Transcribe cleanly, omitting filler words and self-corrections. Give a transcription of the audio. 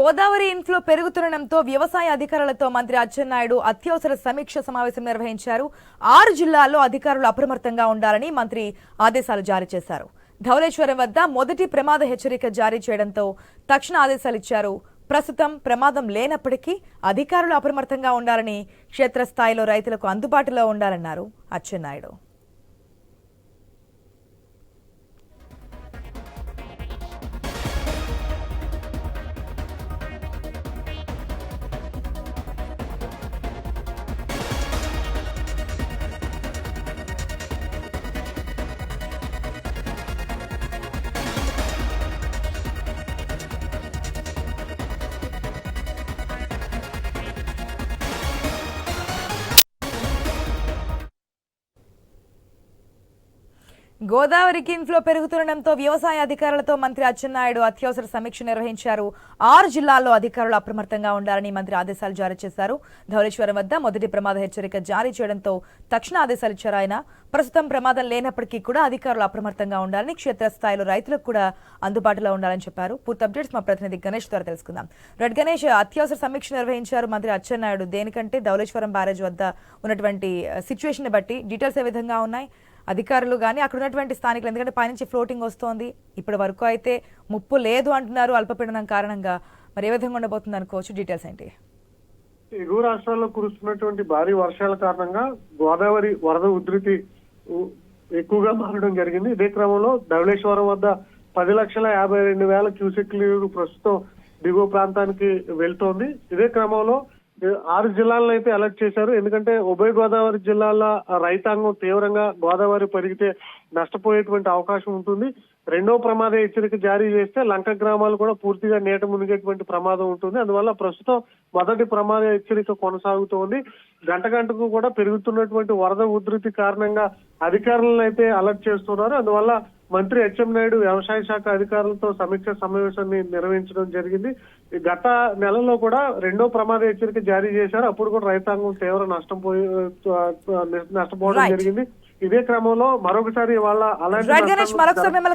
Godavari inflow పెరుగుతుండటంతో వ్యవసాయ అధికారులతో మంత్రి అచ్చెన్నాయుడు అత్యవసర సమీక్ష సమావేశం నిర్వహించారు. 6 జిల్లాల్లో అధికారులు అప్రమత్తంగా ఉండాలని మంత్రి ఆదేశాలు జారీ చేశారు. ధవళేశ్వరం వద్ద మొదటి ప్రమాద హెచ్చరిక జారీ చేయడంతో తక్షణ ఆదేశాలు ఇచ్చారు. ప్రస్తుతం ప్రమాదం లేనప్పటికీ అధికారులు అప్రమత్తంగా ఉండాలని, క్షేత్రస్థాయిలో రైతులకు అందుబాటులో ఉండాలన్నారు అచ్చెన్నాయుడు. గోదావరికి ఇన్ఫ్లో పెరుగుతుండటంతో వ్యవసాయ అధికారులతో మంత్రి అచ్చెన్నాయుడు అత్యవసర సమీక్ష నిర్వహించారు. 6 జిల్లాల్లో అధికారులు అప్రమత్తంగా ఉండాలని మంత్రి ఆదేశాలు జారీ చేశారు. ధవళేశ్వరం వద్ద మొదటి ప్రమాద హెచ్చరిక జారీ చేయడంతో తక్షణ ఆదేశాలు ఇచ్చారు ఆయన. ప్రస్తుతం ప్రమాదం లేనప్పటికీ కూడా అధికారులు అప్రమత్తంగా ఉండాలని, క్షేత్రస్థాయిలో రైతులకు కూడా అందుబాటులో ఉండాలని చెప్పారు. పూర్తి అప్డేట్స్ మా ప్రతినిధి గణేష్ ద్వారా తెలుసుకుందాం. రెడ్ గణేష్, అత్యవసర సమీక్ష నిర్వహించారు మంత్రి అచ్చెన్నాయుడు. దేనికంటే ధవళేశ్వరం బ్యారేజ్ వద్ద ఉన్నటువంటి సిచ్యువేషన్ బట్టి డీటెయిల్స్ ఏ విధంగా ఉన్నాయి? అధికారులు కానీ అక్కడ ఉన్నటువంటి స్థానికులు, ఎందుకంటే పైనుంచి ఫ్లోటింగ్ వస్తోంది, ఇప్పటి వరకు అయితే ముప్పు లేదు అంటున్నారు అల్పపీడనం కారణంగా. మరి ఏ విధంగా ఉండబోతుంది అనుకోవచ్చు? డీటెయిల్స్ ఏంటి? ఎగువ రాష్ట్రాల్లో కురుస్తున్నటువంటి భారీ వర్షాల కారణంగా గోదావరి వరద ఉధృతి ఎక్కువగా మారడం జరిగింది. ఇదే క్రమంలో ధవళేశ్వరం వద్ద 10,52,000 క్యూసెక్ నీరు ప్రస్తుతం దిగువ ప్రాంతానికి వెళ్తోంది. ఇదే క్రమంలో 6 జిల్లాలను అయితే అలర్ట్ చేశారు. ఎందుకంటే ఉభయ గోదావరి జిల్లాల రైతాంగం తీవ్రంగా గోదావరి పెరిగితే నష్టపోయేటువంటి అవకాశం ఉంటుంది. రెండో ప్రమాద హెచ్చరిక జారీ చేస్తే లంక గ్రామాలు కూడా పూర్తిగా నీట మునిగేటువంటి ప్రమాదం ఉంటుంది. అందువల్ల ప్రస్తుతం మొదటి ప్రమాద హెచ్చరిక కొనసాగుతోంది. గంటకు కూడా పెరుగుతున్నటువంటి వరద ఉధృతి కారణంగా అధికారులను అయితే అలర్ట్ చేస్తున్నారు. అందువల్ల మంత్రి అచ్చెన్నాయుడు వ్యవసాయ శాఖ అధికారులతో సమీక్ష సమావేశాన్ని నిర్వహించడం జరిగింది. గత నెలలో కూడా రెండో ప్రమాద హెచ్చరిక జారీ చేశారు. అప్పుడు కూడా రైతాంగం తీవ్ర నష్టపోవడం జరిగింది. ఇదే క్రమంలో మరొకసారి వాళ్ళ మరొకసారి